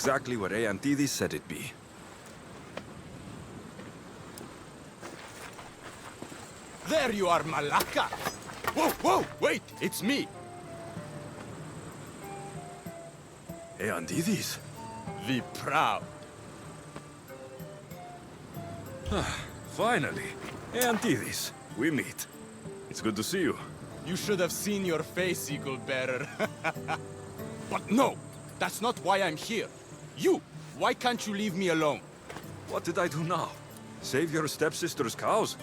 exactly where Aeantides said it'd be. There you are, Malaka! Whoa, whoa, wait, it's me! Aeantides? The Proud. Finally. Aeantides, we meet. It's good to see you. You should have seen your face, Eagle Bearer. But no, that's not why I'm here. You, why can't you leave me alone? What did I do now? Save your stepsister's cows?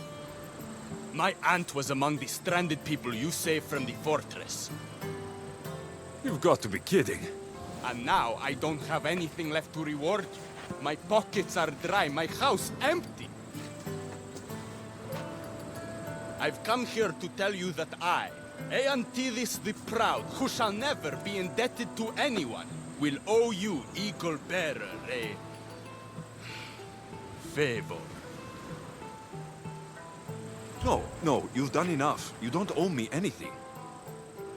My aunt was among the stranded people you saved from the fortress. You've got to be kidding. And now I don't have anything left to reward you. My pockets are dry, my house empty. I've come here to tell you that I, Aeantides the Proud, who shall never be indebted to anyone, will owe you, Eagle Bearer, a favor. No, you've done enough. You don't owe me anything.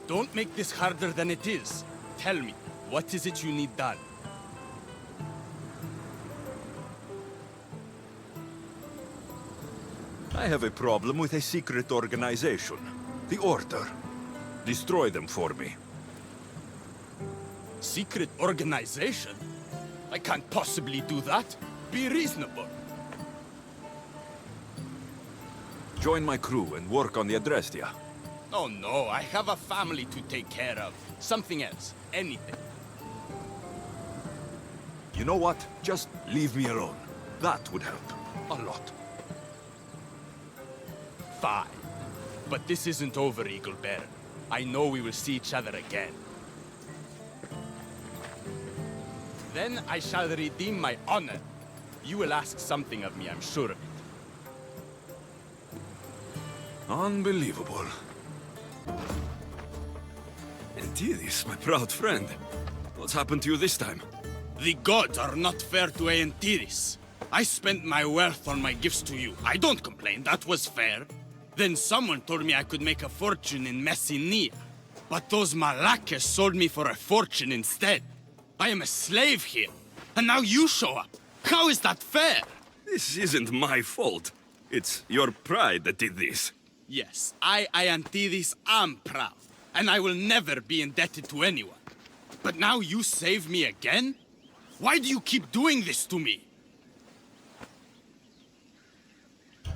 Don't make this harder than it is. Tell me, what is it you need done? I have a problem with a secret organization. The Order. Destroy them for me. Secret organization? I can't possibly do that. Be reasonable. Join my crew and work on the Adrestia. Oh no, I have a family to take care of. Something else. Anything. You know what? Just leave me alone. That would help. A lot. Fine. But this isn't over, Eagle Bearer. I know we will see each other again. Then I shall redeem my honor. You will ask something of me, I'm sure of it. Unbelievable. Aeantides, my proud friend. What's happened to you this time? The gods are not fair to Aeantides. I spent my wealth on my gifts to you. I don't complain, that was fair. Then someone told me I could make a fortune in Messenia. But those Malakas sold me for a fortune instead. I am a slave here, and now you show up. How is that fair? This isn't my fault. It's your pride that did this. Yes, I, Aeantides, am proud, and I will never be indebted to anyone. But now you save me again? Why do you keep doing this to me?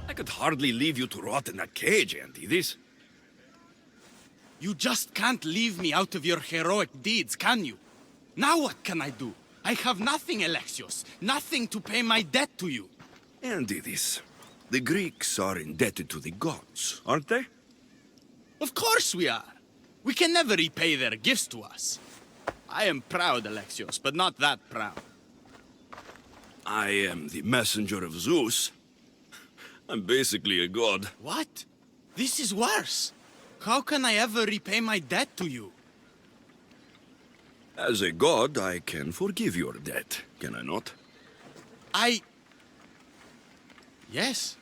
I could hardly leave you to rot in that cage, Aeantides. You just can't leave me out of your heroic deeds, can you? Now what can I do? I have nothing, Alexios. Nothing to pay my debt to you. Aeantides, the Greeks are indebted to the gods, aren't they? Of course we are. We can never repay their gifts to us. I am proud, Alexios, but not that proud. I am the messenger of Zeus. I'm basically a god. What? This is worse. How can I ever repay my debt to you? As a god, I can forgive your debt, can I not? Yes.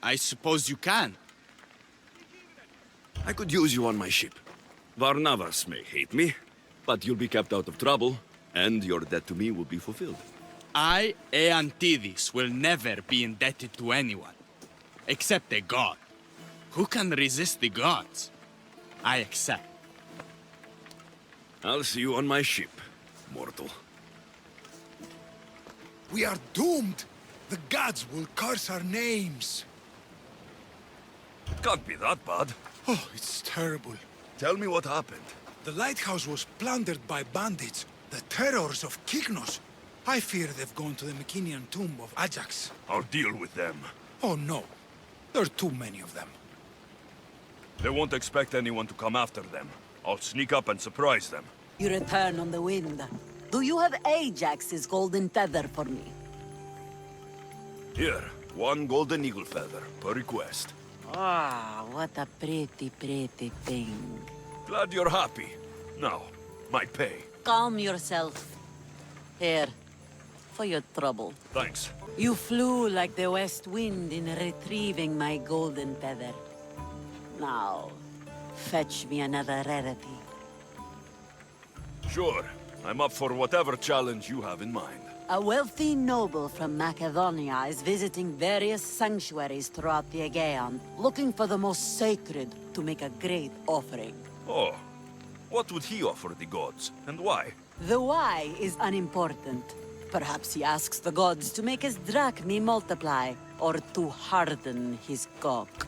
I suppose you can. I could use you on my ship. Varnavas may hate me, but you'll be kept out of trouble, and your debt to me will be fulfilled. I, Aeantides, will never be indebted to anyone. Except a god. Who can resist the gods? I accept. I'll see you on my ship, mortal. We are doomed! The gods will curse our names! It can't be that bad. Oh, it's terrible. Tell me what happened. The lighthouse was plundered by bandits, the terrors of Kyknos. I fear they've gone to the Mycenaean tomb of Ajax. I'll deal with them. Oh no, there are too many of them. They won't expect anyone to come after them. I'll sneak up and surprise them. You return on the wind. Do you have Ajax's golden feather for me? Here, 1 golden eagle feather, per request. Ah, what a pretty, pretty thing. Glad you're happy. Now, my pay. Calm yourself. Here, for your trouble. Thanks. You flew like the west wind in retrieving my golden feather. Now, fetch me another rarity. Sure. I'm up for whatever challenge you have in mind. A wealthy noble from Macedonia is visiting various sanctuaries throughout the Aegean, looking for the most sacred to make a great offering. Oh, what would he offer the gods, and why? The why is unimportant. Perhaps he asks the gods to make his drachmi multiply, or to harden his cock.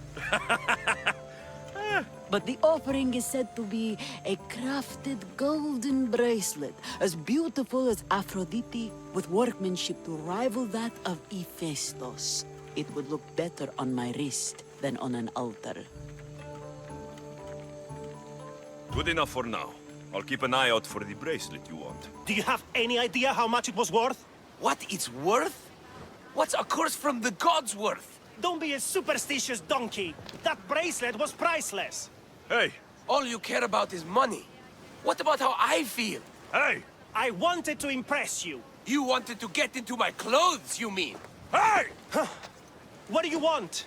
But the offering is said to be a crafted golden bracelet, as beautiful as Aphrodite, with workmanship to rival that of Hephaestus. It would look better on my wrist than on an altar. Good enough for now. I'll keep an eye out for the bracelet you want. Do you have any idea how much it was worth? What it's worth? What's a curse from the gods worth? Don't be a superstitious donkey. That bracelet was priceless. Hey! All you care about is money. What about how I feel? Hey! I wanted to impress you. You wanted to get into my clothes, you mean? Hey! What do you want?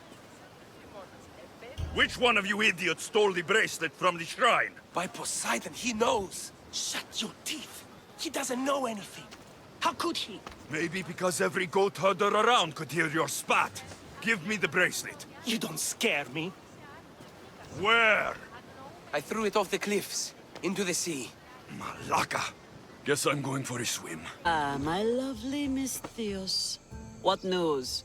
Which one of you idiots stole the bracelet from the shrine? By Poseidon, he knows. Shut your teeth. He doesn't know anything. How could he? Maybe because every goat herder around could hear your spat. Give me the bracelet. You don't scare me. Where? I threw it off the cliffs, into the sea. Malaka. Guess I'm going for a swim. Ah, my lovely Miss Theos. What news?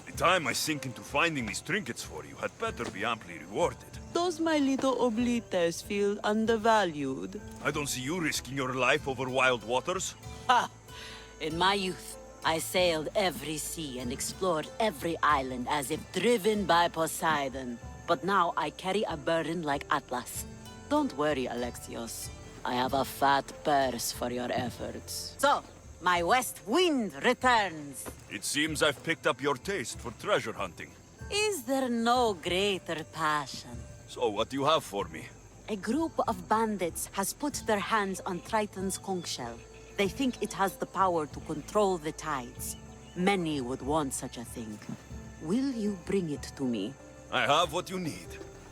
The time I sink into finding these trinkets for you had better be amply rewarded. Does my little oblites feel undervalued? I don't see you risking your life over wild waters. Ha! In my youth, I sailed every sea and explored every island as if driven by Poseidon. But now I carry a burden like Atlas. Don't worry, Alexios. I have a fat purse for your efforts. So, my west wind returns. It seems I've picked up your taste for treasure hunting. Is there no greater passion? So what do you have for me? A group of bandits has put their hands on Triton's conch shell. They think it has the power to control the tides. Many would want such a thing. Will you bring it to me? I have what you need.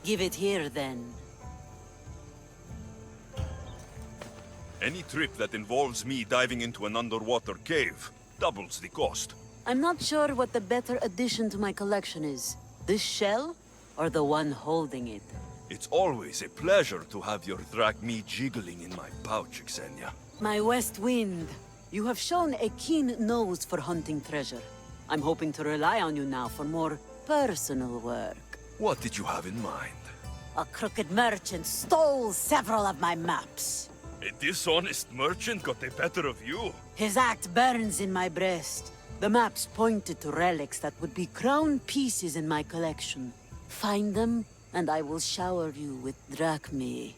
Give it here, then. Any trip that involves me diving into an underwater cave doubles the cost. I'm not sure what the better addition to my collection is. This shell, or the one holding it? It's always a pleasure to have your drachmi jiggling in my pouch, Xenia. My west wind. You have shown a keen nose for hunting treasure. I'm hoping to rely on you now for more personal work. What did you have in mind? A crooked merchant stole several of my maps. A dishonest merchant got the better of you? His act burns in my breast. The maps pointed to relics that would be crown pieces in my collection. Find them, and I will shower you with drachmi.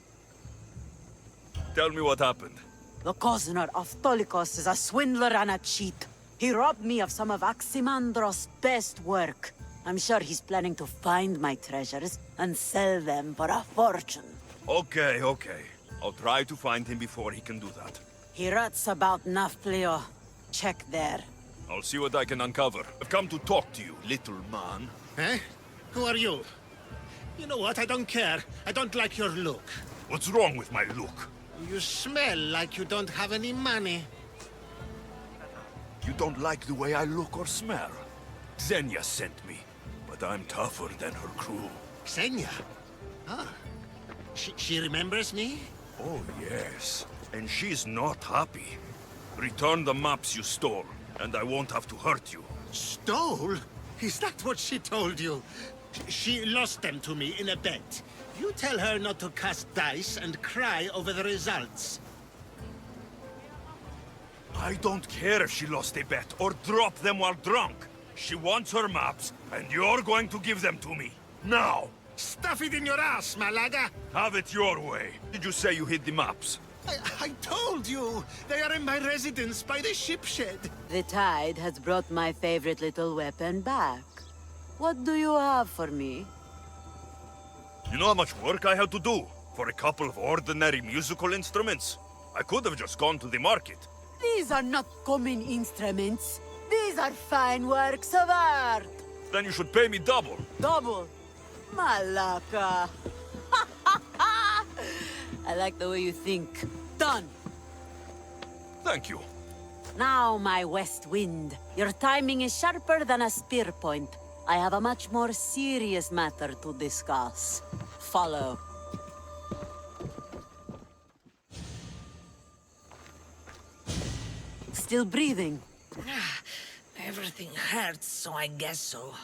Tell me what happened. The cozener of Tolikos is a swindler and a cheat. He robbed me of some of Aximandros' best work. I'm sure he's planning to find my treasures and sell them for a fortune. Okay. I'll try to find him before he can do that. He rots about Nafplio. Check there. I'll see what I can uncover. I've come to talk to you, little man. Eh? Who are you? You know what? I don't care. I don't like your look. What's wrong with my look? You smell like you don't have any money. You don't like the way I look or smell? Xenia sent me, but I'm tougher than her crew. Xenia? Ah. She remembers me? Oh, yes. And she's not happy. Return the maps you stole, and I won't have to hurt you. Stole? Is that what she told you? She lost them to me in a bet. You tell her not to cast dice and cry over the results. I don't care if she lost a bet or dropped them while drunk. She wants her maps, and you're going to give them to me. Now! Stuff it in your ass, Malaga! Have it your way. Did you say you hid the maps? I told you! They are in my residence by the ship shed. The tide has brought my favorite little weapon back. What do you have for me? You know how much work I had to do for a couple of ordinary musical instruments? I could have just gone to the market. These are not common instruments. These are fine works of art. Then you should pay me double. Double. Malaka. I like the way you think. Done! Thank you. Now, my west wind, your timing is sharper than a spear point. I have a much more serious matter to discuss. Follow. Still breathing? Everything hurts, so I guess so.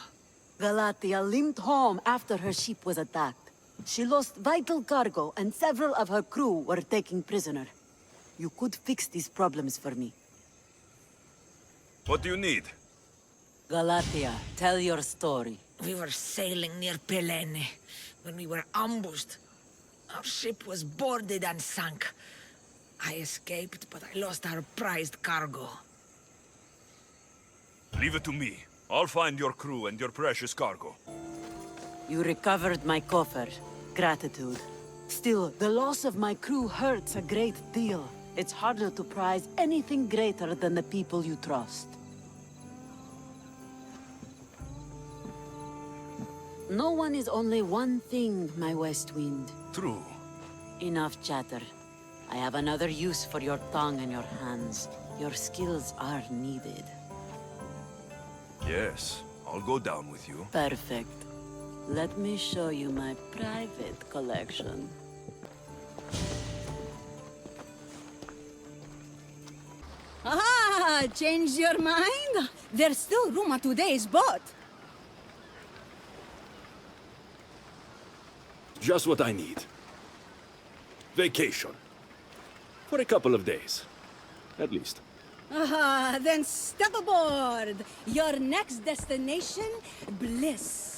Galatea limped home after her ship was attacked. She lost vital cargo, and several of her crew were taken prisoner. You could fix these problems for me. What do you need? Galatea, tell your story. We were sailing near Pelene when we were ambushed. Our ship was boarded and sunk. I escaped, but I lost our prized cargo. Leave it to me. I'll find your crew and your precious cargo. You recovered my coffer. Gratitude. Still, the loss of my crew hurts a great deal. It's harder to prize anything greater than the people you trust. No one is only one thing, my West Wind. True. Enough chatter. I have another use for your tongue and your hands. Your skills are needed. Yes, I'll go down with you. Perfect. Let me show you my private collection. Ah, changed your mind? There's still room on today's boat. Just what I need. Vacation. For a couple of days. At least. Ah, then step aboard. Your next destination, bliss.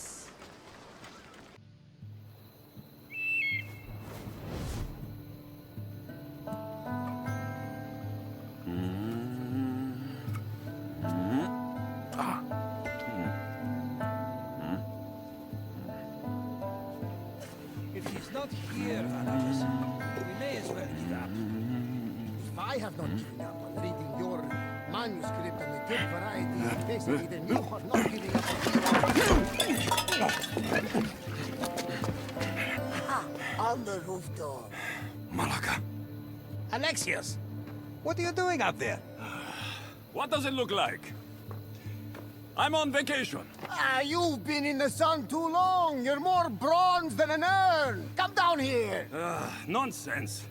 If he's not here, Athens, we may as well give up. If I have not given up on reading your manuscript and the good variety of history, then you are not giving up on the roof door. Malaka. Alexios, what are you doing out there? What does it look like? I'm on vacation. You've been in the sun too long. You're more bronze than an urn. Come down here. Nonsense.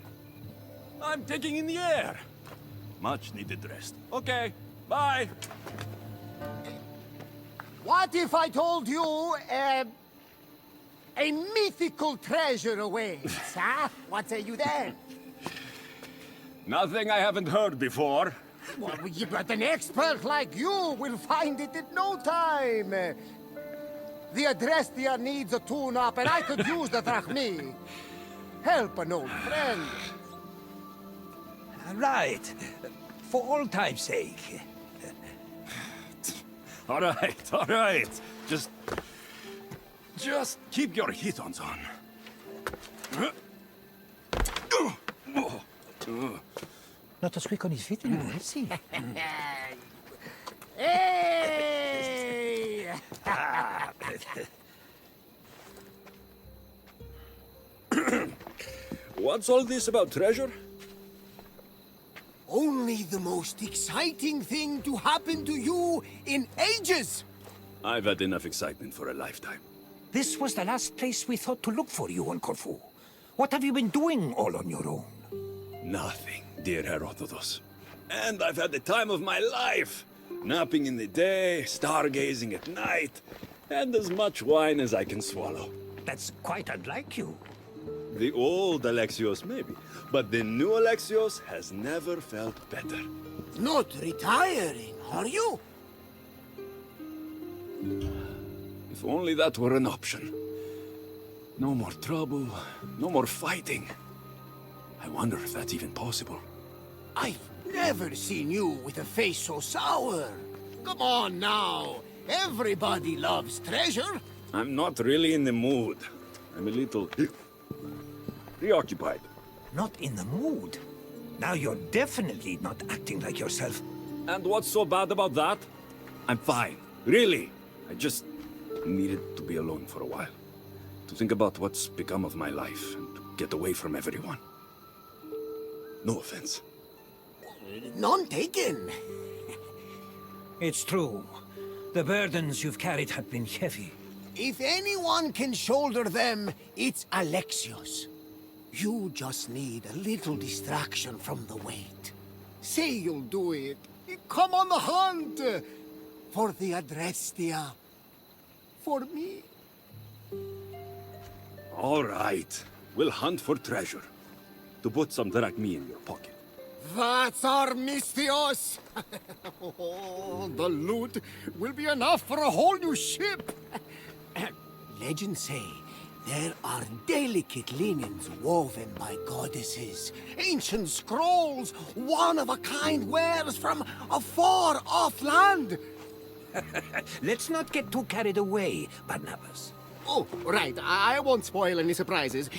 I'm taking in the air. Much needed rest. Okay, bye. What if I told you a mythical treasure awaits, huh? What say you then? Nothing I haven't heard before. Well, but an expert like you will find it in no time. The Adrestia needs a tune-up, and I could use the drachmi. Help an old friend. Right. For old time's sake. All right. Just keep your hitons on. Not as quick on his feet anymore, is he? Hey! What's all this about treasure? Only the most exciting thing to happen to you in ages! I've had enough excitement for a lifetime. This was the last place we thought to look for you on Corfu. What have you been doing all on your own? Nothing, dear Herodotus. And I've had the time of my life. Napping in the day, stargazing at night, and as much wine as I can swallow. That's quite unlike you. The old Alexios, maybe. But the new Alexios has never felt better. Not retiring, are you? If only that were an option. No more trouble, no more fighting. I wonder if that's even possible. I've never seen you with a face so sour. Come on now. Everybody loves treasure. I'm not really in the mood. I'm a little preoccupied. Not in the mood. Now you're definitely not acting like yourself. And what's so bad about that? I'm fine. Really. I just needed to be alone for a while. To think about what's become of my life and to get away from everyone. No offense. None taken. It's true. The burdens you've carried have been heavy. If anyone can shoulder them, it's Alexios. You just need a little distraction from the weight. Say you'll do it. Come on the hunt! For the Adrestia. For me. All right. We'll hunt for treasure. To put some drachmi in your pocket. That's our Mystios! Oh, the loot will be enough for a whole new ship! Legends say there are delicate linens woven by goddesses, ancient scrolls, one-of-a-kind wares from a far-off land! Let's not get too carried away, Barnabas. Oh, right, I won't spoil any surprises.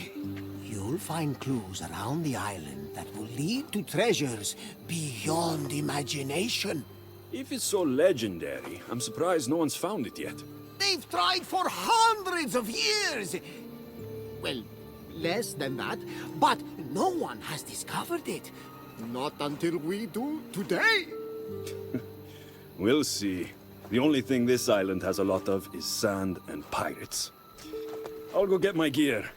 You'll find clues around the island that will lead to treasures beyond imagination. If it's so legendary, I'm surprised no one's found it yet. They've tried for hundreds of years! Well, less than that, but no one has discovered it. Not until we do today. We'll see. The only thing this island has a lot of is sand and pirates. I'll go get my gear.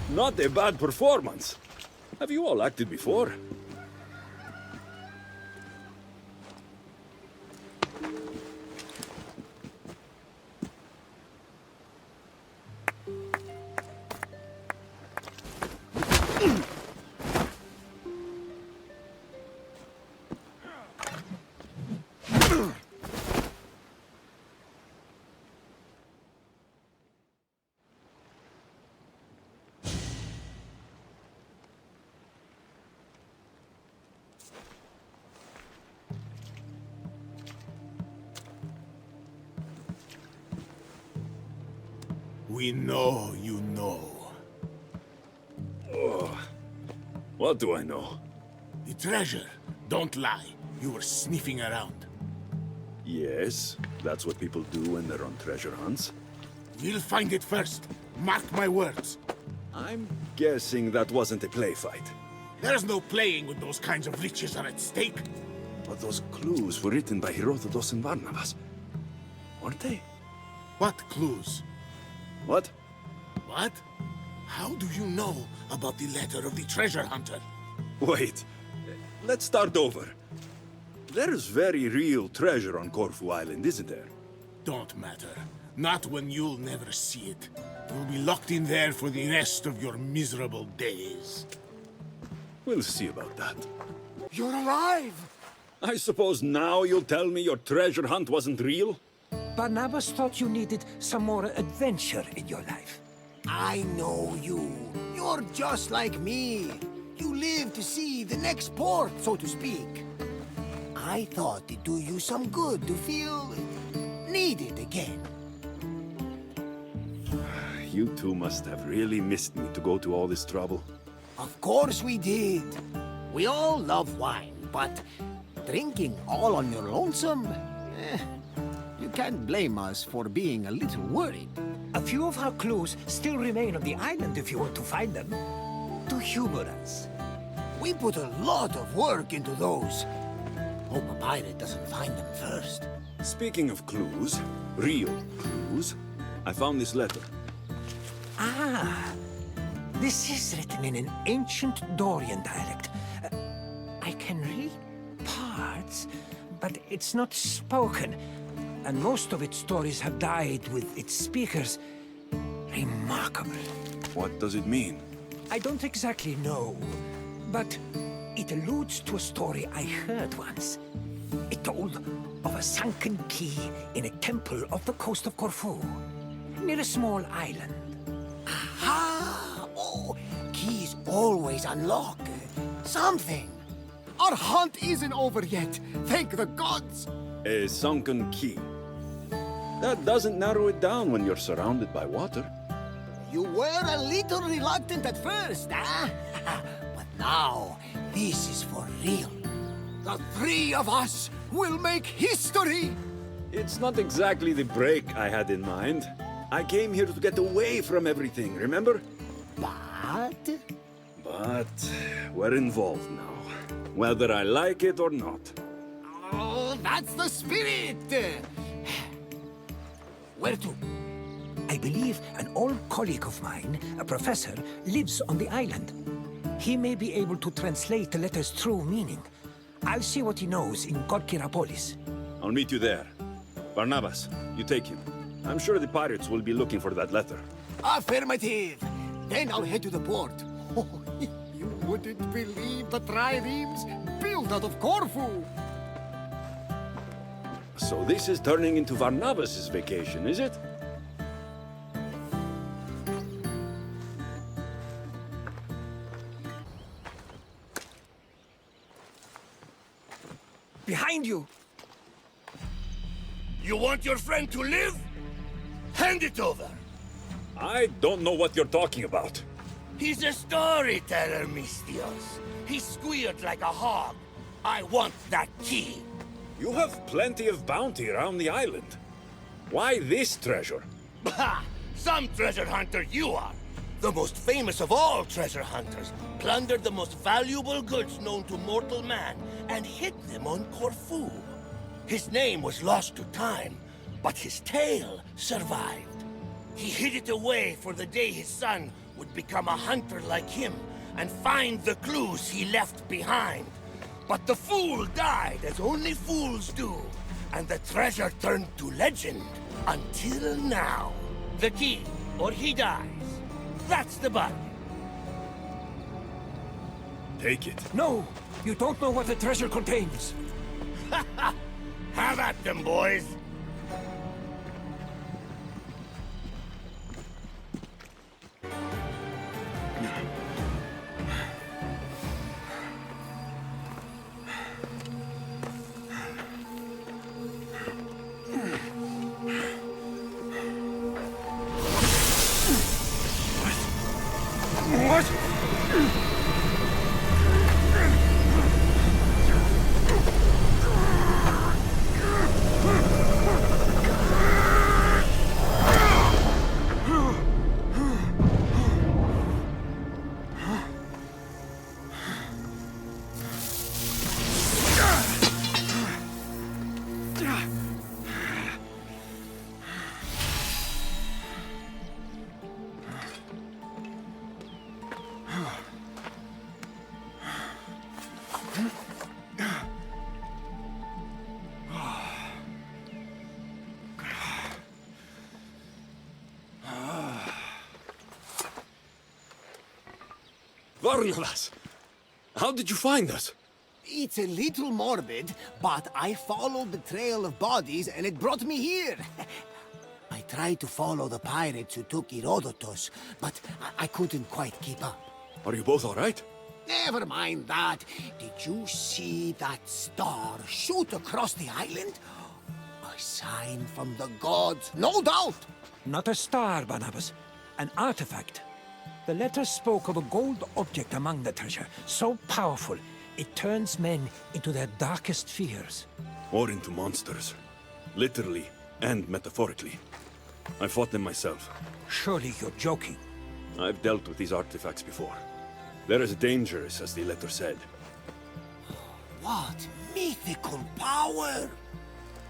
Not a bad performance. Have you all acted before? We know you know. What do I know? The treasure. Don't lie. You were sniffing around. Yes, that's what people do when they're on treasure hunts. We'll find it first. Mark my words. I'm guessing that wasn't a play fight. There's no playing when those kinds of riches are at stake. But those clues were written by Herodotus and Barnabas, weren't they? What clues? What? What? How do you know about the letter of the treasure hunter? Wait, let's start over. There's very real treasure on Corfu Island, isn't there? Don't matter. Not when you'll never see it. You'll be locked in there for the rest of your miserable days. We'll see about that. You're alive! I suppose now you'll tell me your treasure hunt wasn't real? Barnabas thought you needed some more adventure in your life. I know you. You're just like me. You live to see the next port, so to speak. I thought it'd do you some good to feel needed again. You two must have really missed me to go to all this trouble. Of course we did. We all love wine, but drinking all on your lonesome? You can't blame us for being a little worried. A few of our clues still remain on the island if you want to find them. To humor us. We put a lot of work into those. Hope a pirate doesn't find them first. Speaking of clues, real clues, I found this letter. Ah, this is written in an ancient Dorian dialect. I can read parts, but it's not spoken. And most of its stories have died with its speakers. Remarkable. What does it mean? I don't exactly know, but it alludes to a story I heard once. It told of a sunken key in a temple off the coast of Corfu, near a small island. Aha! Oh, keys always unlock something. Our hunt isn't over yet, thank the gods! A sunken key. That doesn't narrow it down when you're surrounded by water. You were a little reluctant at first, huh? But now, this is for real. The three of us will make history! It's not exactly the break I had in mind. I came here to get away from everything, remember? But... But we're involved now, whether I like it or not. Oh, that's the spirit! Where to? I believe an old colleague of mine, a professor, lives on the island. He may be able to translate the letter's true meaning. I'll see what he knows in Kodkirapolis. I'll meet you there. Barnabas, you take him. I'm sure the pirates will be looking for that letter. Affirmative! Then I'll head to the port. Oh, you wouldn't believe the triremes built out of Corfu! So this is turning into Barnabas's vacation, is it? Behind you! You want your friend to live? Hand it over. I don't know what you're talking about. He's a storyteller, Mistios. He squealed like a hog. I want that key. You have plenty of bounty around the island. Why this treasure? Bah! Some treasure hunter you are. The most famous of all treasure hunters plundered the most valuable goods known to mortal man and hid them on Corfu. His name was lost to time, but his tale survived. He hid it away for the day his son would become a hunter like him and find the clues he left behind. But the fool died as only fools do, and the treasure turned to legend until now. The key, or he dies. That's the bargain. Take it. No! You don't know what the treasure contains! Have at them, boys! Barnabas! How did you find us? It's a little morbid, but I followed the trail of bodies and it brought me here. I tried to follow the pirates who took Herodotus, but I couldn't quite keep up. Are you both all right? Never mind that. Did you see that star shoot across the island? A sign from the gods, no doubt. Not a star, Barnabas. An artifact. The letter spoke of a gold object among the treasure, so powerful, it turns men into their darkest fears. Or into monsters. Literally and metaphorically. I fought them myself. Surely you're joking. I've dealt with these artifacts before. They're as dangerous as the letter said. What mythical power!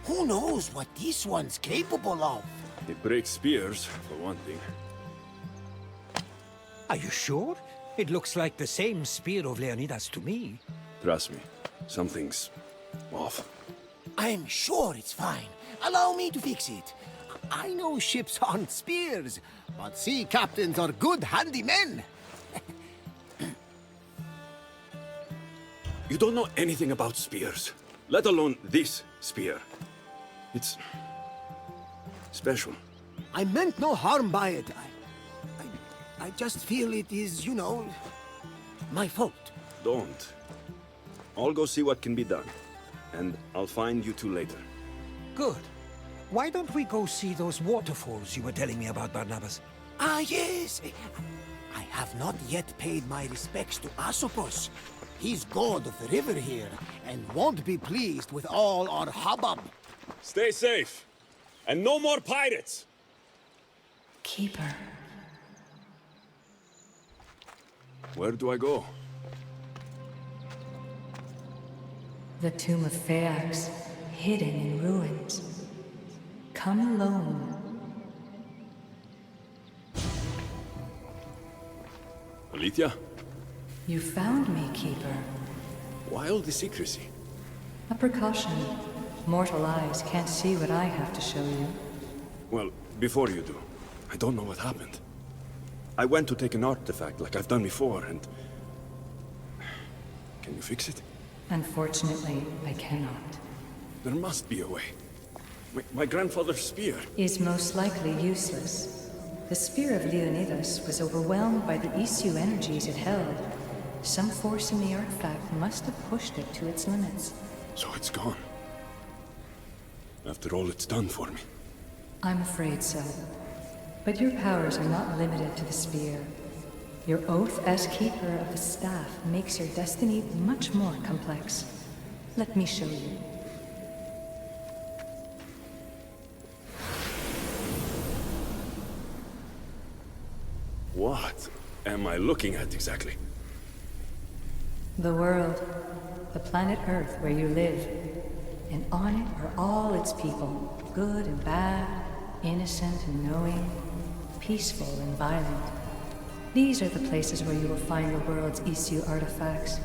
Who knows what this one's capable of? It breaks spears, for one thing. Are you sure? It looks like the same spear of Leonidas to me. Trust me, something's off. I'm sure it's fine. Allow me to fix it. I know ships aren't spears, but sea captains are good handymen. You don't know anything about spears, let alone this spear. It's special. I meant no harm by it. I just feel it is, you know, my fault. Don't. I'll go see what can be done, and I'll find you two later. Good. Why don't we go see those waterfalls you were telling me about, Barnabas? Ah, yes. I have not yet paid my respects to Asopos. He's god of the river here, and won't be pleased with all our hubbub. Stay safe, and no more pirates! Keeper. Where do I go? The tomb of Phaeax, hidden in ruins. Come alone. Alethea? You found me, Keeper. Why all the secrecy? A precaution. Mortal eyes can't see what I have to show you. Well, before you do, I don't know what happened. I went to take an artifact like I've done before, and... Can you fix it? Unfortunately, I cannot. There must be a way. My grandfather's spear. Is most likely useless. The spear of Leonidas was overwhelmed by the issue energies it held. Some force in the artifact must have pushed it to its limits. So it's gone. After all it's done for me. I'm afraid so. But your powers are not limited to the spear. Your oath as keeper of the staff makes your destiny much more complex. Let me show you. What am I looking at exactly? The world. The planet Earth where you live. And on it are all its people. Good and bad, innocent and knowing, peaceful and violent. These are the places where you will find the world's issue artifacts.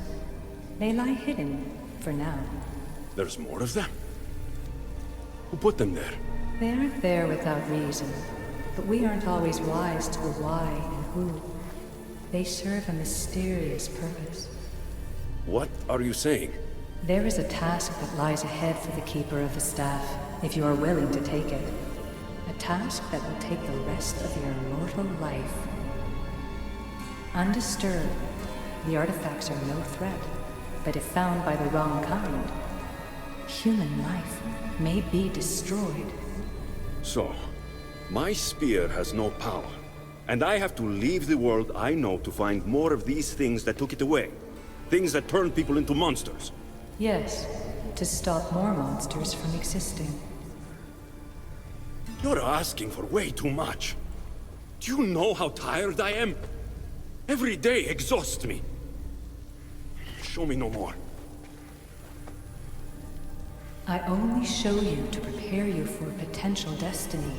They lie hidden, for now. There's more of them? Who put them there? They aren't there without reason, but we aren't always wise to the why and who. They serve a mysterious purpose. What are you saying? There is a task that lies ahead for the Keeper of the Staff, if you are willing to take it. A task that will take the rest of your mortal life. Undisturbed, the artifacts are no threat, but if found by the wrong kind, human life may be destroyed. So, my spear has no power, and I have to leave the world I know to find more of these things that took it away. Things that turn people into monsters. Yes, to stop more monsters from existing. You're asking for way too much. Do you know how tired I am? Every day exhausts me. Show me no more. I only show you to prepare you for a potential destiny.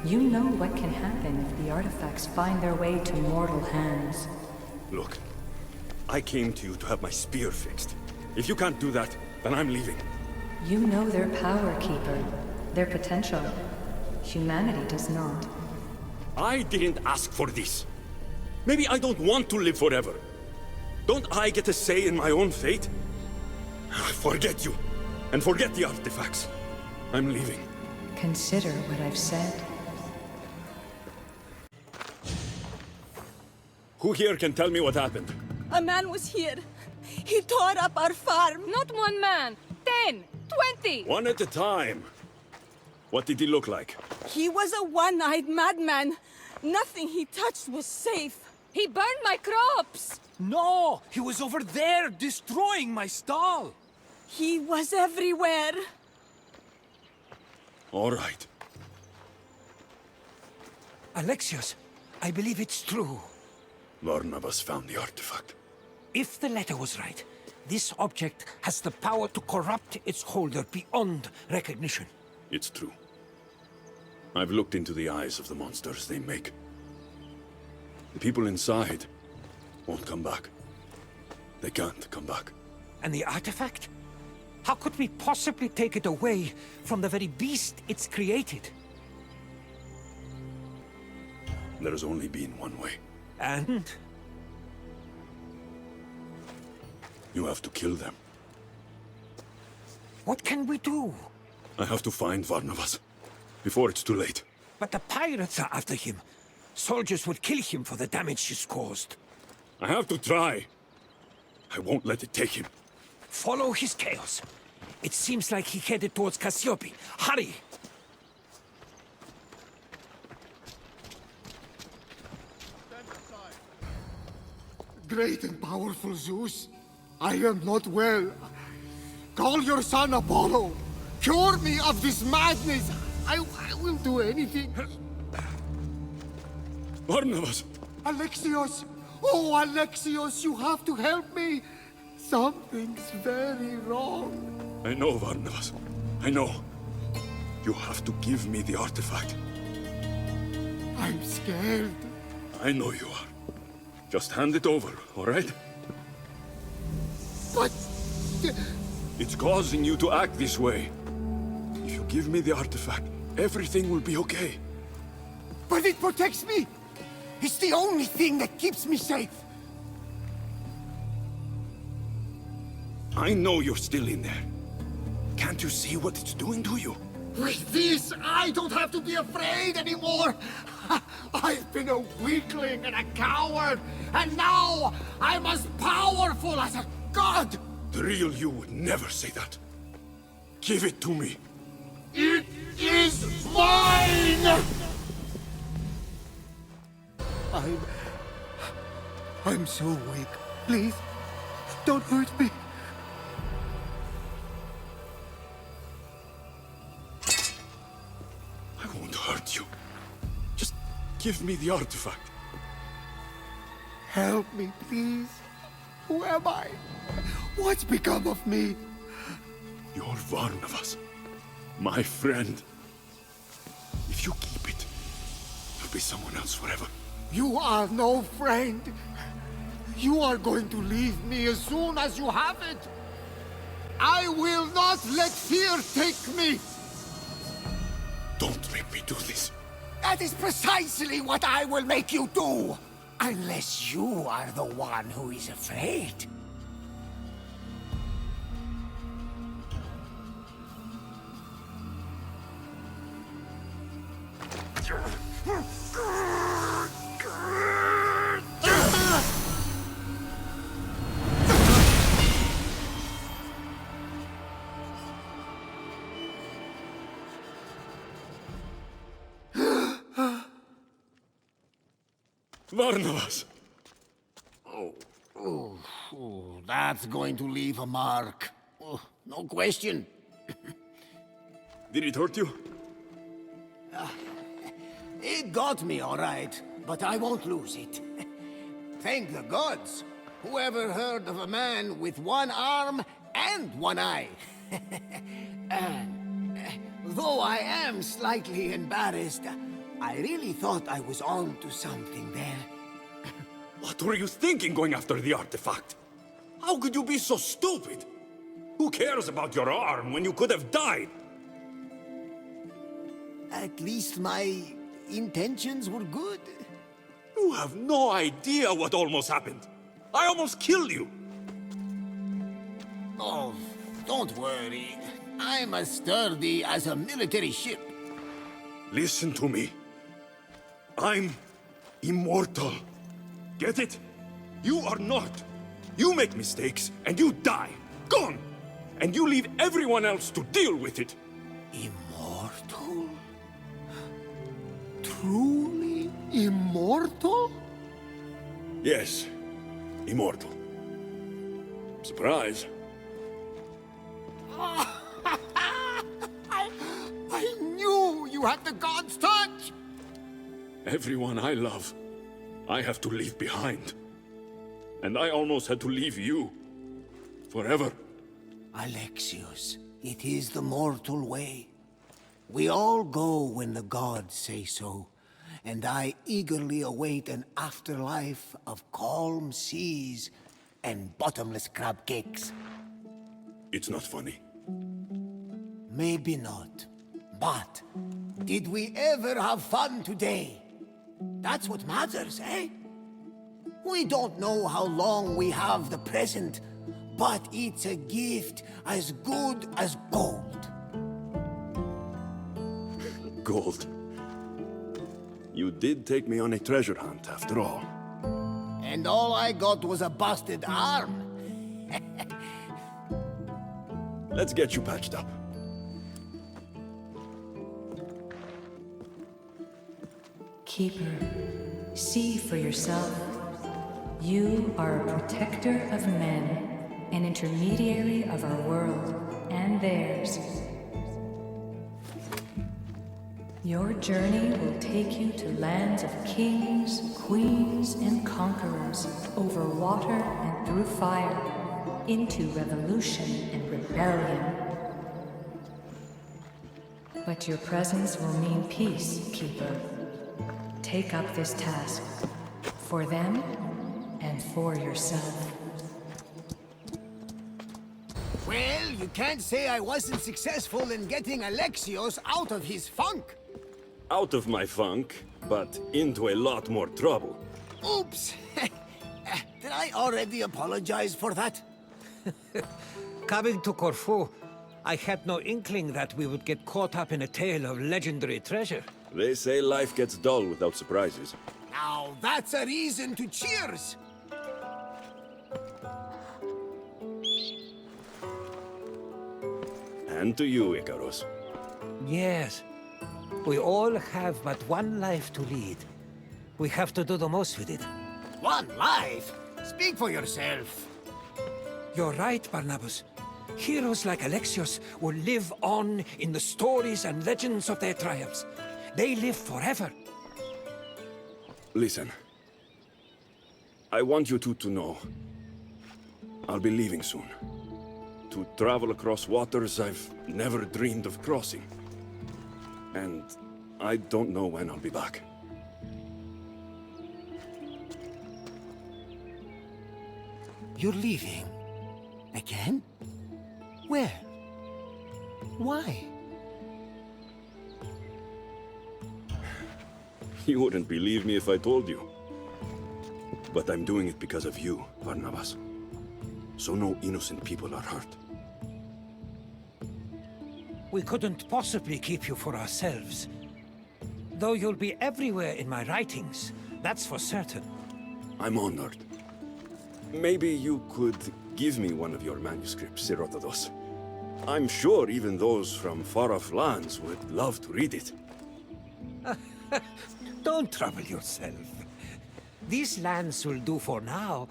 You know what can happen if the artifacts find their way to mortal hands. Look, I came to you to have my spear fixed. If you can't do that, then I'm leaving. You know their power, Keeper. Their potential. Humanity does not. I didn't ask for this. Maybe I don't want to live forever. Don't I get a say in my own fate? Forget you. And forget the artifacts. I'm leaving. Consider what I've said. Who here can tell me what happened? A man was here. He tore up our farm. Not one man. 10, 20. One at a time. What did he look like? He was a one-eyed madman. Nothing he touched was safe. He burned my crops. No! He was over there, destroying my stall! He was everywhere. All right. Alexios, I believe it's true. Barnabas found the artifact. If the letter was right, this object has the power to corrupt its holder beyond recognition. It's true. I've looked into the eyes of the monsters they make. The people inside won't come back. They can't come back. And the artifact? How could we possibly take it away from the very beast it's created? There's only been one way. And? You have to kill them. What can we do? I have to find Barnabas before it's too late. But the pirates are after him. Soldiers would kill him for the damage he's caused. I have to try. I won't let it take him. Follow his chaos. It seems like he headed towards Cassiope. Hurry! Great and powerful Zeus, I am not well. Call your son Apollo. Cure me of this madness. I will do anything. Barnabas! Alexios, Oh, Alexios, you have to help me. Something's very wrong. I know, Varnavas. I know. You have to give me the artifact. I'm scared. I know you are. Just hand it over, all right? But... It's causing you to act this way. If you give me the artifact, everything will be okay. But it protects me! It's the only thing that keeps me safe! I know you're still in there. Can't you see what it's doing to you? With this, I don't have to be afraid anymore! I've been a weakling and a coward, and now I'm as powerful as a god! The real you would never say that. Give it to me. It is mine! I'm so weak. Please, don't hurt me. I won't hurt you. Just give me the artifact. Help me, please. Who am I? What's become of me? You're Varnavas, my friend. If you keep it, you'll be someone else forever. You are no friend. You are going to leave me as soon as you have it. I will not let fear take me. Don't make me do this. That is precisely what I will make you do. Unless you are the one who is afraid. Varnavas! That's going to leave a mark. Oh, no question. Did it hurt you? It got me, all right, but I won't lose it. Thank the gods. Whoever heard of a man with one arm and one eye? Though I am slightly embarrassed, I really thought I was on to something there. What were you thinking going after the artifact? How could you be so stupid? Who cares about your arm when you could have died? At least my intentions were good. You have no idea what almost happened. I almost killed you. Oh, don't worry. I'm as sturdy as a military ship. Listen to me. I'm immortal. Get it? You are not. You make mistakes and you die. Gone! And you leave everyone else to deal with it. Immortal? Truly immortal? Yes, immortal. Surprise. I knew you had the god's touch! Everyone I love, I have to leave behind. And I almost had to leave you. Forever. Alexios, it is the mortal way. We all go when the gods say so, and I eagerly await an afterlife of calm seas and bottomless crab cakes. It's not funny. Maybe not. But, did we ever have fun today? That's what matters, eh? We don't know how long we have the present, but it's a gift as good as gold. Gold. You did take me on a treasure hunt, after all. And all I got was a busted arm. Let's get you patched up. Keeper, see for yourself. You are a protector of men, an intermediary of our world and theirs. Your journey will take you to lands of kings, queens, and conquerors, over water and through fire, into revolution and rebellion. But your presence will mean peace, Keeper. Take up this task, for them and for yourself. Well, you can't say I wasn't successful in getting Alexios out of his funk. Out of my funk, but into a lot more trouble. Oops! Did I already apologize for that? Coming to Corfu, I had no inkling that we would get caught up in a tale of legendary treasure. They say life gets dull without surprises. Now that's a reason to cheers! And to you, Icarus. Yes. We all have but one life to lead. We have to do the most with it. One life? Speak for yourself. You're right, Barnabas. Heroes like Alexios will live on in the stories and legends of their triumphs. They live forever. Listen. I want you two to know. I'll be leaving soon. To travel across waters I've never dreamed of crossing. And I don't know when I'll be back. You're leaving? Again? Where? Why? You wouldn't believe me if I told you. But I'm doing it because of you, Barnabas. So no innocent people are hurt. We couldn't possibly keep you for ourselves. Though you'll be everywhere in my writings, that's for certain. I'm honored. Maybe you could give me one of your manuscripts, Herodotus. I'm sure even those from far-off lands would love to read it. Don't trouble yourself. These lands will do for now.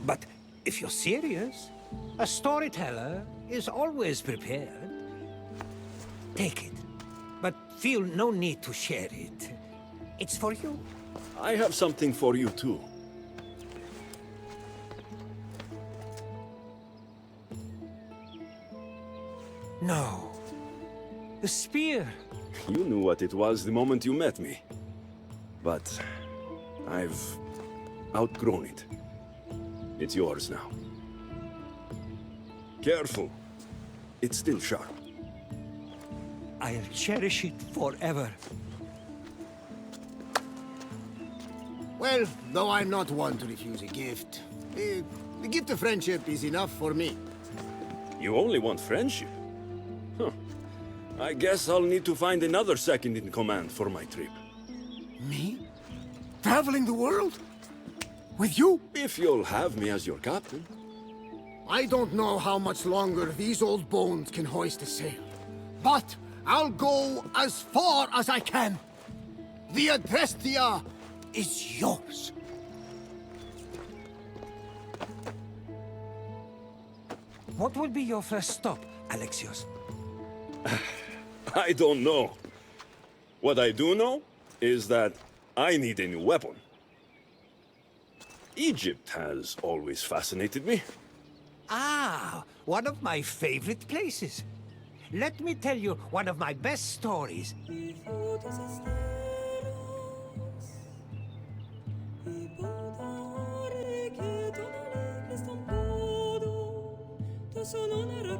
But if you're serious, a storyteller is always prepared. Take it, but feel no need to share it. It's for you. I have something for you, too. No. The spear. You knew what it was the moment you met me. But I've outgrown it. It's yours now. Careful. It's still sharp. I'll cherish it forever. Well, though I'm not one to refuse a gift, the gift of friendship is enough for me. You only want friendship? Huh. I guess I'll need to find another second in command for my trip. Me? Traveling the world? With you? If you'll have me as your captain. I don't know how much longer these old bones can hoist a sail. But I'll go as far as I can. The Adrestia is yours. What will be your first stop, Alexios? I don't know. What I do know is that I need a new weapon. Egypt has always fascinated me. Ah, one of my favorite places. Let me tell you one of my best stories. Sono una